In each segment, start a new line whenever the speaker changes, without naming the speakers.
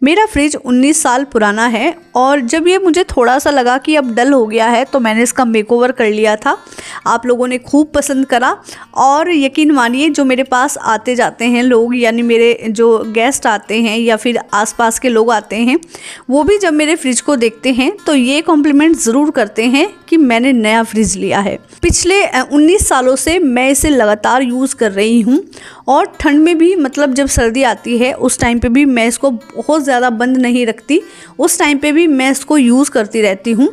मेरा फ्रिज 19 साल पुराना है और जब ये मुझे थोड़ा सा लगा कि अब डल हो गया है तो मैंने इसका मेकओवर कर लिया था। आप लोगों ने खूब पसंद करा और यकीन मानिए जो मेरे पास आते जाते हैं लोग, यानी मेरे जो गेस्ट आते हैं या फिर आसपास के लोग आते हैं, वो भी जब मेरे फ्रिज को देखते हैं तो ये कॉम्प्लीमेंट ज़रूर करते हैं कि मैंने नया फ्रिज लिया है। पिछले 19 सालों से मैं इसे लगातार यूज़ कर रही हूँ और ठंड में भी, मतलब जब सर्दी आती है उस टाइम पे भी मैं इसको बहुत ज़्यादा बंद नहीं रखती, उस टाइम पे भी मैं इसको यूज़ करती रहती हूँ।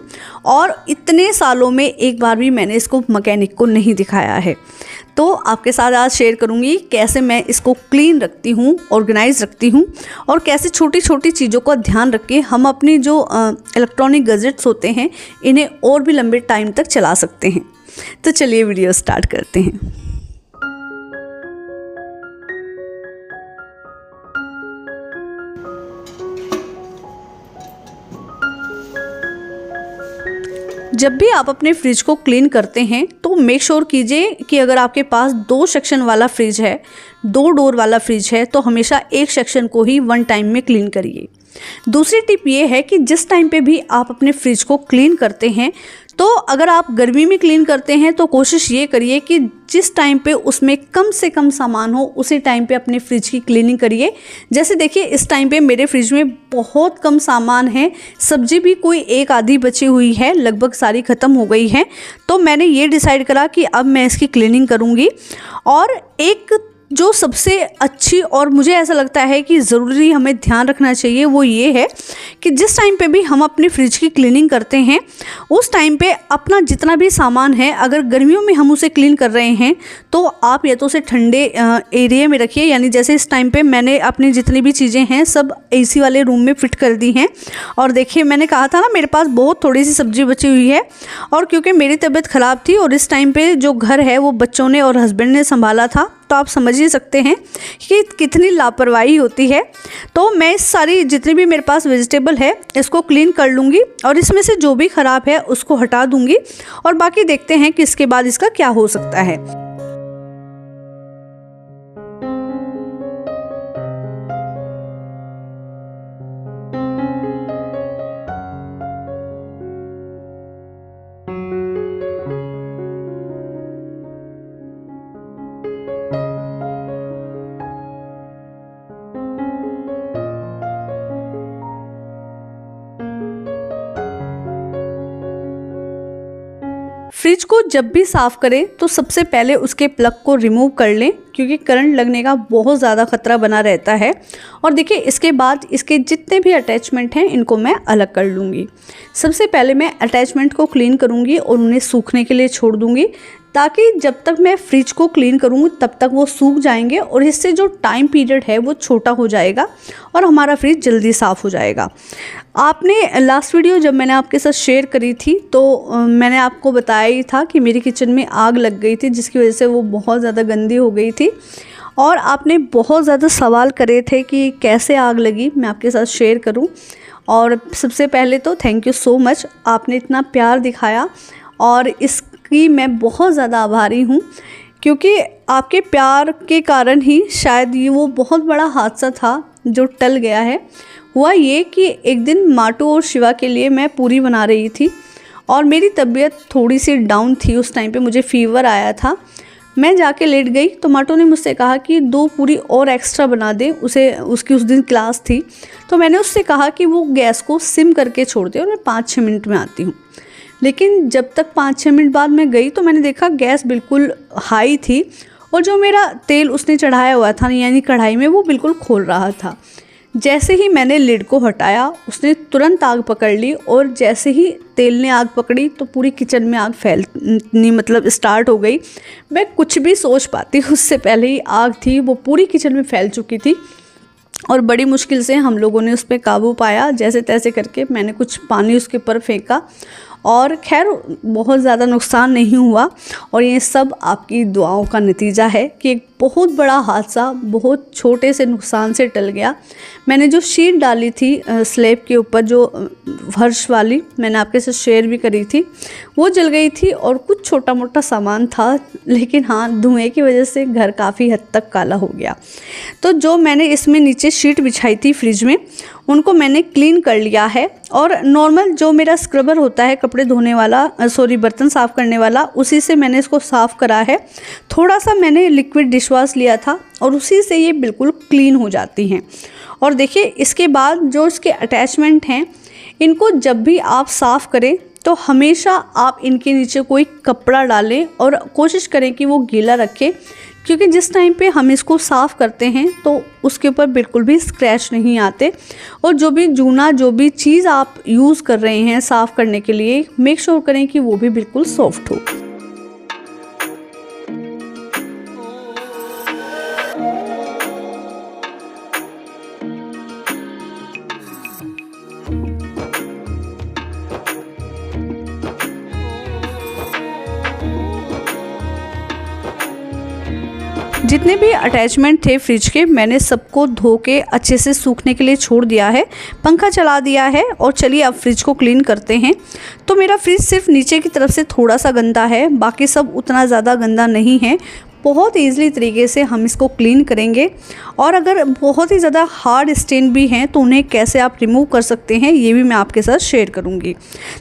और इतने सालों में एक बार भी मैंने इसको मैकेनिक को नहीं दिखाया है। तो आपके साथ आज शेयर करूँगी कैसे मैं इसको क्लीन रखती हूँ, ऑर्गेनाइज रखती हूँ और कैसे छोटी छोटी चीज़ों का ध्यान रख के हम अपनी जो इलेक्ट्रॉनिक गैजेट्स होते हैं इन्हें और भी लंबे टाइम तक चला सकते हैं। तो चलिए वीडियो स्टार्ट करते हैं। जब भी आप अपने फ्रिज को क्लीन करते हैं तो मेक श्योर कीजिए कि अगर आपके पास 2 सेक्शन वाला फ्रिज है, 2 डोर वाला फ्रिज है, तो हमेशा एक सेक्शन को ही 1 टाइम में क्लीन करिए। दूसरी टिप ये है कि जिस टाइम पे भी आप अपने फ्रिज को क्लीन करते हैं, तो अगर आप गर्मी में क्लीन करते हैं तो कोशिश ये करिए कि जिस टाइम पे उसमें कम से कम सामान हो उसी टाइम पे अपने फ्रिज की क्लीनिंग करिए। जैसे देखिए इस टाइम पे मेरे फ्रिज में बहुत कम सामान है, सब्जी भी कोई एक आधी बची हुई है, लगभग सारी ख़त्म हो गई है। तो मैंने ये डिसाइड करा कि अब मैं इसकी क्लीनिंग करूँगी। और एक जो सबसे अच्छी और मुझे ऐसा लगता है कि ज़रूरी हमें ध्यान रखना चाहिए वो ये है कि जिस टाइम पे भी हम अपने फ्रिज की क्लीनिंग करते हैं उस टाइम पे अपना जितना भी सामान है, अगर गर्मियों में हम उसे क्लीन कर रहे हैं तो आप या तो उसे ठंडे एरिया में रखिए। यानी जैसे इस टाइम पे मैंने अपनी जितनी भी चीज़ें हैं सब एसी वाले रूम में फ़िट कर दी हैं। और देखिए मैंने कहा था ना मेरे पास बहुत थोड़ी सी सब्ज़ी बची हुई है, और क्योंकि मेरी तबीयत ख़राब थी और इस टाइम पर जो घर है वो बच्चों ने और हस्बैंड ने संभाला था, तो आप समझ ही सकते हैं कि कितनी लापरवाही होती है। तो मैं इस सारी जितनी भी मेरे पास वेजिटेबल है इसको क्लीन कर लूँगी और इसमें से जो भी ख़राब है उसको हटा दूँगी और बाकी देखते हैं कि इसके बाद इसका क्या हो सकता है। फ्रिज को जब भी साफ़ करें तो सबसे पहले उसके प्लग को रिमूव कर लें, क्योंकि करंट लगने का बहुत ज़्यादा खतरा बना रहता है। और देखिए इसके बाद इसके जितने भी अटैचमेंट हैं इनको मैं अलग कर लूँगी। सबसे पहले मैं अटैचमेंट को क्लीन करूँगी और उन्हें सूखने के लिए छोड़ दूँगी, ताकि जब तक मैं फ्रिज को क्लीन करूँगी तब तक वो सूख जाएंगे और इससे जो टाइम पीरियड है वो छोटा हो जाएगा और हमारा फ्रिज जल्दी साफ़ हो जाएगा। आपने लास्ट वीडियो जब मैंने आपके साथ शेयर करी थी तो मैंने आपको बताया ही था कि मेरी किचन में आग लग गई थी, जिसकी वजह से वो बहुत ज़्यादा गंदी हो गई थी और आपने बहुत ज़्यादा सवाल करे थे कि कैसे आग लगी, मैं आपके साथ शेयर करूं। और सबसे पहले तो थैंक यू सो मच, आपने इतना प्यार दिखाया और इसकी मैं बहुत ज़्यादा आभारी हूँ, क्योंकि आपके प्यार के कारण ही शायद ये वो बहुत बड़ा हादसा था जो टल गया है। हुआ ये कि एक दिन माटू और शिवा के लिए मैं पूरी बना रही थी और मेरी तबीयत थोड़ी सी डाउन थी, उस टाइम पे मुझे फीवर आया था। मैं जाके लेट गई तो माटू ने मुझसे कहा कि 2 पूरी और एक्स्ट्रा बना दे, उसकी उस दिन क्लास थी। तो मैंने उससे कहा कि वो गैस को सिम करके छोड़ दे और मैं 5-6 मिनट में आती हूँ। लेकिन जब तक 5-6 मिनट बाद मैं गई तो मैंने देखा गैस बिल्कुल हाई थी और जो मेरा तेल उसने चढ़ाया हुआ था यानी कढ़ाई में, वो बिल्कुल खोल रहा था। जैसे ही मैंने लिड को हटाया उसने तुरंत आग पकड़ ली और जैसे ही तेल ने आग पकड़ी तो पूरी किचन में आग फैलनी मतलब स्टार्ट हो गई। मैं कुछ भी सोच पाती उससे पहले ही आग थी वो पूरी किचन में फैल चुकी थी और बड़ी मुश्किल से हम लोगों ने उस पर काबू पाया। जैसे तैसे करके मैंने कुछ पानी उसके ऊपर फेंका और खैर बहुत ज़्यादा नुकसान नहीं हुआ। और ये सब आपकी दुआओं का नतीजा है कि एक बहुत बड़ा हादसा बहुत छोटे से नुकसान से टल गया। मैंने जो शीट डाली थी स्लैब के ऊपर, जो फर्श वाली, मैंने आपके साथ शेयर भी करी थी, वो जल गई थी और कुछ छोटा मोटा सामान था, लेकिन हाँ धुएं की वजह से घर काफ़ी हद तक काला हो गया। तो जो मैंने इसमें नीचे शीट बिछाई थी फ्रिज में, उनको मैंने क्लीन कर लिया है। और नॉर्मल जो मेरा स्क्रबर होता है कपड़े धोने वाला, बर्तन साफ़ करने वाला, उसी से मैंने इसको साफ़ करा है। थोड़ा सा मैंने लिक्विड डिश वॉश लिया था और उसी से ये बिल्कुल क्लीन हो जाती हैं। और देखिए इसके बाद जो इसके अटैचमेंट हैं, इनको जब भी आप साफ़ करें तो हमेशा आप इनके नीचे कोई कपड़ा डालें और कोशिश करें कि वो गीला रखें, क्योंकि जिस टाइम पे हम इसको साफ़ करते हैं तो उसके ऊपर बिल्कुल भी स्क्रैच नहीं आते। और जो भी चीज़ आप यूज़ कर रहे हैं साफ़ करने के लिए, मेक श्योर करें कि वो भी बिल्कुल सॉफ्ट हो। जितने भी अटैचमेंट थे फ्रिज के, मैंने सबको धो के अच्छे से सूखने के लिए छोड़ दिया है, पंखा चला दिया है। और चलिए अब फ्रिज को क्लीन करते हैं। तो मेरा फ्रिज सिर्फ नीचे की तरफ से थोड़ा सा गंदा है, बाकी सब उतना ज़्यादा गंदा नहीं है। बहुत ईज़िली तरीके से हम इसको क्लीन करेंगे। और अगर बहुत ही ज़्यादा हार्ड स्टेन भी हैं तो उन्हें कैसे आप रिमूव कर सकते हैं, ये भी मैं आपके साथ शेयर करूँगी।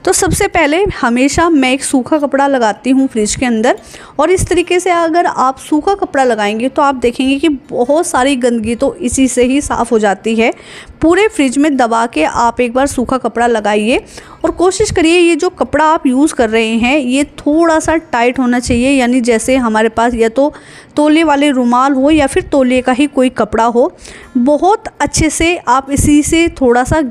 तो सबसे पहले हमेशा मैं एक सूखा कपड़ा लगाती हूँ फ्रिज के अंदर, और इस तरीके से अगर आप सूखा कपड़ा लगाएंगे तो आप देखेंगे कि बहुत सारी गंदगी तो इसी से ही साफ़ हो जाती है। पूरे फ्रिज में दबा के आप एक बार सूखा कपड़ा लगाइए और कोशिश करिए ये जो कपड़ा आप यूज़ कर रहे हैं ये थोड़ा सा टाइट होना चाहिए, यानी जैसे हमारे पास या तो तौलिए वाले रुमाल हो या फिर तौलिए का ही कोई कपड़ा हो। बहुत अच्छे से आप इसी से थोड़ा सा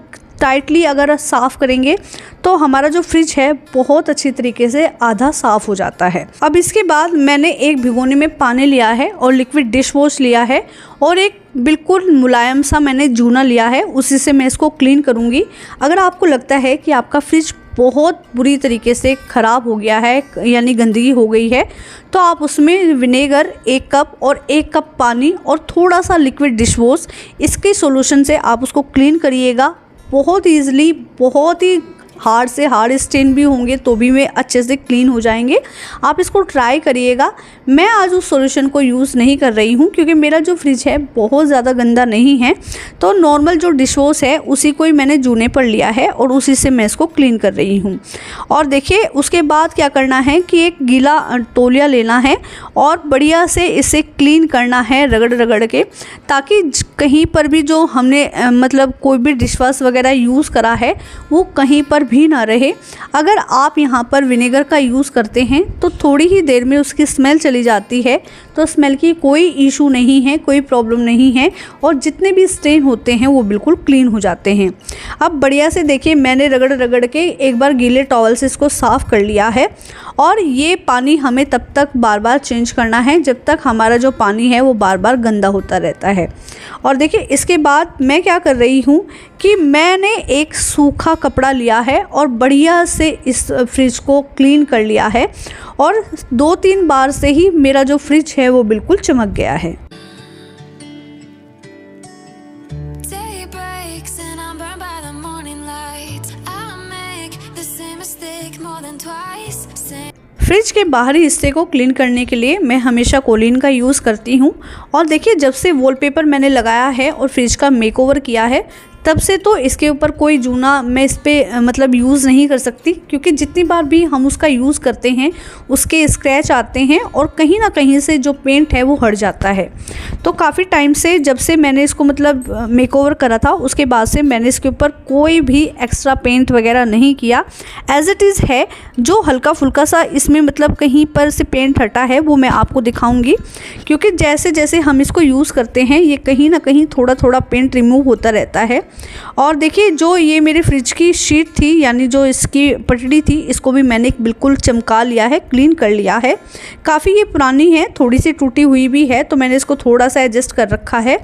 टाइटली अगर साफ़ करेंगे तो हमारा जो फ्रिज है बहुत अच्छी तरीके से आधा साफ़ हो जाता है। अब इसके बाद मैंने एक भिगोने में पानी लिया है और लिक्विड डिश वॉश लिया है और एक बिल्कुल मुलायम सा मैंने जूना लिया है, उसी से मैं इसको क्लीन करूँगी। अगर आपको लगता है कि आपका फ्रिज बहुत बुरी तरीके से ख़राब हो गया है, यानी गंदगी हो गई है, तो आप उसमें विनेगर 1 कप और 1 कप पानी और थोड़ा सा लिक्विड डिश वॉश, इसके सॉल्यूशन से आप उसको क्लीन करिएगा। बहुत ईज़िली, बहुत ही हार्ड से हार्ड स्टेन भी होंगे तो भी वे अच्छे से क्लीन हो जाएंगे। आप इसको ट्राई करिएगा। मैं आज उस सॉल्यूशन को यूज़ नहीं कर रही हूँ क्योंकि मेरा जो फ्रिज है बहुत ज़्यादा गंदा नहीं है, तो नॉर्मल जो डिश वॉश है उसी को ही मैंने जूने पर लिया है और उसी से मैं इसको क्लीन कर रही हूँ। और देखिए उसके बाद क्या करना है कि एक गीला तौलिया लेना है और बढ़िया से इसे क्लीन करना है रगड़ रगड़ के, ताकि कहीं पर भी जो हमने मतलब कोई भी डिश वॉश वगैरह यूज़ करा है वो कहीं पर भी ना रहे। अगर आप यहाँ पर विनेगर का यूज़ करते हैं तो थोड़ी ही देर में उसकी स्मेल चली जाती है, तो स्मेल की कोई इशू नहीं है, कोई प्रॉब्लम नहीं है और जितने भी स्टेन होते हैं वो बिल्कुल क्लीन हो जाते हैं। अब बढ़िया से देखिए मैंने रगड़ रगड़ के एक बार गीले टॉवल से इसको साफ़ कर लिया है और ये पानी हमें तब तक बार बार चेंज करना है जब तक हमारा जो पानी है वो बार बार गंदा होता रहता है। और देखिए इसके बाद मैं क्या कर रही हूँ कि मैंने एक सूखा कपड़ा लिया है और बढ़िया से इस फ्रिज को क्लीन कर लिया है और 2-3 बार से ही मेरा जो फ्रिज है वो बिल्कुल चमक गया है। फ्रिज के बाहरी हिस्से को क्लीन करने के लिए मैं हमेशा कोलिन का यूज़ करती हूँ। और देखिए जब से वॉलपेपर मैंने लगाया है और फ्रिज का मेकओवर किया है तब से तो इसके ऊपर कोई जूना मैं इस पर मतलब यूज़ नहीं कर सकती, क्योंकि जितनी बार भी हम उसका यूज़ करते हैं उसके स्क्रैच आते हैं और कहीं ना कहीं से जो पेंट है वो हट जाता है। तो काफ़ी टाइम से जब से मैंने इसको मतलब मेकओवर करा था उसके बाद से मैंने इसके ऊपर कोई भी एक्स्ट्रा पेंट वगैरह नहीं किया, एज इट इज़ है। जो हल्का फुल्का सा इसमें मतलब कहीं पर से पेंट हटा है वो मैं आपको दिखाऊंगी, क्योंकि जैसे जैसे हम इसको यूज़ करते हैं ये कहीं ना कहीं थोड़ा थोड़ा पेंट रिमूव होता रहता है। और देखिए जो ये मेरे फ्रिज की शीट थी, यानी जो इसकी पटड़ी थी, इसको भी मैंने बिल्कुल चमका लिया है, क्लीन कर लिया है। काफ़ी ये पुरानी है, थोड़ी सी टूटी हुई भी है, तो मैंने इसको थोड़ा सा एडजस्ट कर रखा है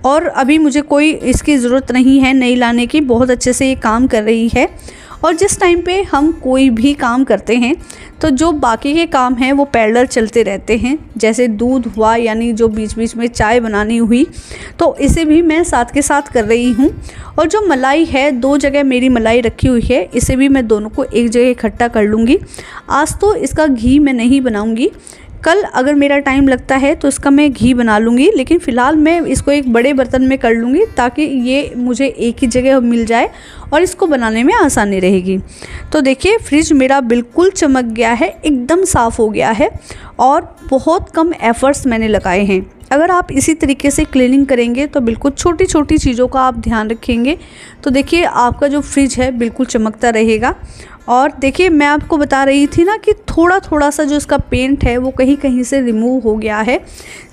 और अभी मुझे कोई इसकी ज़रूरत नहीं है नई लाने की, बहुत अच्छे से ये काम कर रही है। और जिस टाइम पे हम कोई भी काम करते हैं तो जो बाकी के काम हैं वो पैरेलल चलते रहते हैं, जैसे दूध हुआ, यानी जो बीच बीच में चाय बनानी हुई, तो इसे भी मैं साथ के साथ कर रही हूँ। और जो मलाई है, 2 जगह मेरी मलाई रखी हुई है, इसे भी मैं दोनों को एक जगह इकट्ठा कर लूँगी। आज तो इसका घी मैं नहीं बनाऊँगी कल अगर मेरा टाइम लगता है तो इसका मैं घी बना लूँगी, लेकिन फ़िलहाल मैं इसको एक बड़े बर्तन में कर लूँगी ताकि ये मुझे एक ही जगह मिल जाए और इसको बनाने में आसानी रहेगी। तो देखिए फ्रिज मेरा बिल्कुल चमक गया है, एकदम साफ़ हो गया है और बहुत कम एफ़र्ट्स मैंने लगाए हैं। अगर आप इसी तरीके से क्लीनिंग करेंगे तो बिल्कुल छोटी छोटी चीज़ों का आप ध्यान रखेंगे तो देखिए आपका जो फ्रिज है बिल्कुल चमकता रहेगा। और देखिए मैं आपको बता रही थी ना कि थोड़ा थोड़ा सा जो इसका पेंट है वो कहीं कहीं से रिमूव हो गया है।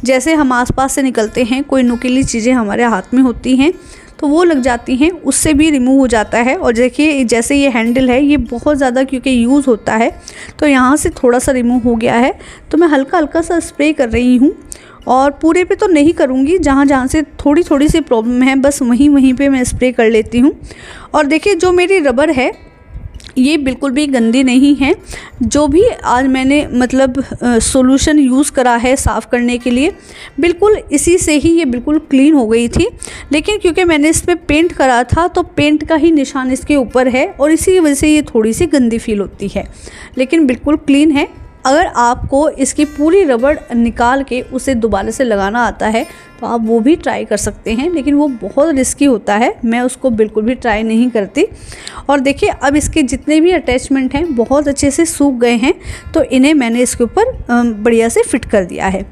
जैसे हम आसपास से निकलते हैं, कोई नुकीली चीज़ें हमारे हाथ में होती हैं तो वो लग जाती हैं, उससे भी रिमूव हो जाता है। और देखिए जैसे ये हैंडल है ये बहुत ज़्यादा क्योंकि यूज़ होता है तो यहाँ से थोड़ा सा रिमूव हो गया है, तो मैं हल्का हल्का सा स्प्रे कर रही हूँ और पूरे पे तो नहीं करूँगी, जहाँ जहाँ से थोड़ी थोड़ी सी प्रॉब्लम है बस वहीं वहीं पे मैं स्प्रे कर लेती हूँ। और देखिए जो मेरी रबर है ये बिल्कुल भी गंदी नहीं है। जो भी आज मैंने मतलब सॉल्यूशन यूज़ करा है साफ़ करने के लिए, बिल्कुल इसी से ही ये बिल्कुल क्लीन हो गई थी। लेकिन क्योंकि मैंने इस पर पेंट करा था तो पेंट का ही निशान इसके ऊपर है और इसी वजह से ये थोड़ी सी गंदी फील होती है, लेकिन बिल्कुल क्लीन है। अगर आपको इसकी पूरी रबड़ निकाल के उसे दोबारा से लगाना आता है तो आप वो भी ट्राई कर सकते हैं, लेकिन वो बहुत रिस्की होता है, मैं उसको बिल्कुल भी ट्राई नहीं करती। और देखिए अब इसके जितने भी अटैचमेंट हैं बहुत अच्छे से सूख गए हैं तो इन्हें मैंने इसके ऊपर बढ़िया से फिट कर दिया है।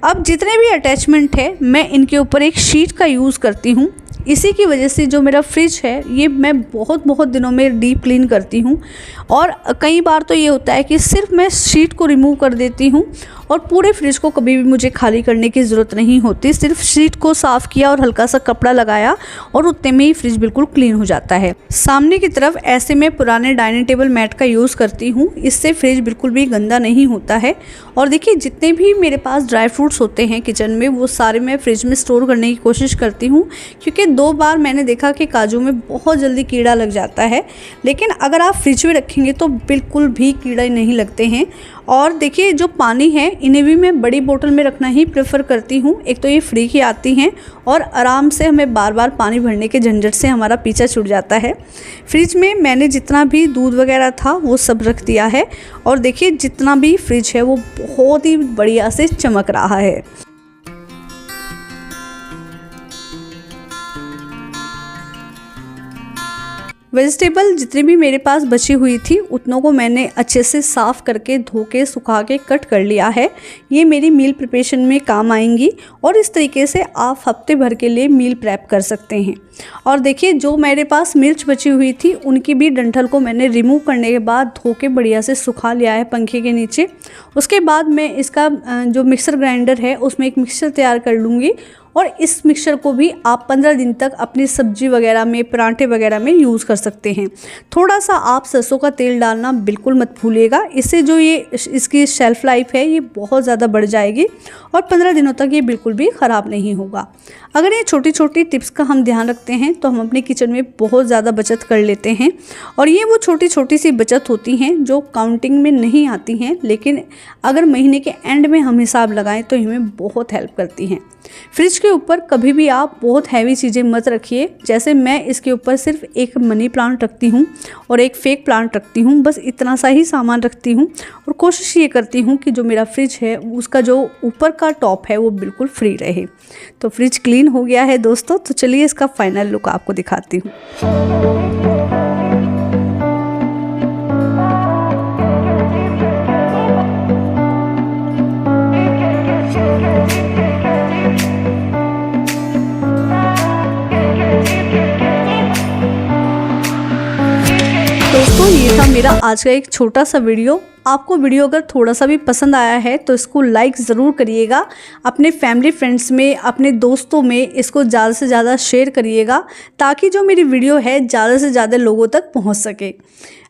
अब जितने भी अटैचमेंट है मैं इनके ऊपर एक शीट का यूज़ करती हूँ। इसी की वजह से जो मेरा फ्रिज है ये मैं बहुत दिनों में डीप क्लीन करती हूँ। और कई बार तो ये होता है कि सिर्फ मैं शीट को रिमूव कर देती हूँ और पूरे फ्रिज को कभी भी मुझे खाली करने की ज़रूरत नहीं होती। सिर्फ शीट को साफ़ किया और हल्का सा कपड़ा लगाया और उतने में ही फ्रिज बिल्कुल क्लीन हो जाता है। सामने की तरफ ऐसे मैं पुराने डाइनिंग टेबल मैट का यूज़ करती हूँ, इससे फ्रिज बिल्कुल भी गंदा नहीं होता है। और देखिए जितने भी मेरे पास ड्राई फ्रूट्स होते हैं किचन में वो सारे मैं फ्रिज में स्टोर करने की कोशिश करती हूँ, क्योंकि 2 बार मैंने देखा कि काजू में बहुत जल्दी कीड़ा लग जाता है, लेकिन अगर आप फ्रिज में रखेंगे तो बिल्कुल भी कीड़ा नहीं लगते हैं। और देखिए जो पानी है इन्हें भी मैं बड़ी बोतल में रखना ही प्रेफर करती हूँ। एक तो ये फ्री की आती हैं और आराम से हमें बार बार पानी भरने के झंझट से हमारा पीछा छूट जाता है। फ्रिज में मैंने जितना भी दूध वगैरह था वो सब रख दिया है और देखिए जितना भी फ्रिज है वो बहुत ही बढ़िया से चमक रहा है। वेजिटेबल जितनी भी मेरे पास बची हुई थी उतनों को मैंने अच्छे से साफ़ करके धो के सुखा के कट कर लिया है। ये मेरी मील प्रिपरेशन में काम आएंगी और इस तरीके से आप हफ्ते भर के लिए मील प्रेप कर सकते हैं। और देखिए जो मेरे पास मिर्च बची हुई थी उनकी भी डंठल को मैंने रिमूव करने के बाद धो के बढ़िया से सुखा लिया है पंखे के नीचे। उसके बाद मैं इसका जो मिक्सर ग्राइंडर है उसमें एक मिक्सर तैयार कर लूँगी और इस मिक्सचर को भी आप 15 दिन तक अपनी सब्जी वगैरह में, पराठे वगैरह में यूज़ कर सकते हैं। थोड़ा सा आप सरसों का तेल डालना बिल्कुल मत भूलिएगा, इससे जो ये इसकी शेल्फ़ लाइफ है ये बहुत ज़्यादा बढ़ जाएगी और 15 दिनों तक ये बिल्कुल भी ख़राब नहीं होगा। अगर ये छोटी छोटी टिप्स का हम ध्यान रखते हैं तो हम अपने किचन में बहुत ज़्यादा बचत कर लेते हैं। और ये वो छोटी छोटी सी बचत होती हैं जो काउंटिंग में नहीं आती हैं, लेकिन अगर महीने के एंड में हम हिसाब लगाएं तो हमें बहुत हेल्प करती हैं। फ्रिज के ऊपर कभी भी आप बहुत हैवी चीज़ें मत रखिए। जैसे मैं इसके ऊपर सिर्फ एक मनी प्लांट रखती हूँ और एक फेक प्लांट रखती हूँ, बस इतना सा ही सामान रखती हूँ और कोशिश ये करती हूँ कि जो मेरा फ्रिज है उसका जो ऊपर का टॉप है वो बिल्कुल फ्री रहे। तो फ्रिज क्लीन हो गया है दोस्तों, तो चलिए इसका फाइनल लुक आपको दिखाती हूँ। दोस्तों ये था मेरा आज का एक छोटा सा वीडियो। आपको वीडियो अगर थोड़ा सा भी पसंद आया है तो इसको लाइक ज़रूर करिएगा, अपने फैमिली फ्रेंड्स में, अपने दोस्तों में इसको ज़्यादा से ज़्यादा शेयर करिएगा ताकि जो मेरी वीडियो है ज़्यादा से ज़्यादा लोगों तक पहुंच सके।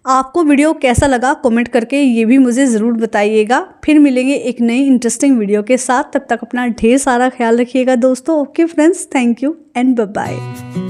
आपको वीडियो कैसा लगा कमेंट करके ये भी मुझे ज़रूर बताइएगा। फिर मिलेंगे एक नई इंटरेस्टिंग वीडियो के साथ, तब तक अपना ढेर सारा ख्याल रखिएगा दोस्तों। Okay friends, thank you and bye bye.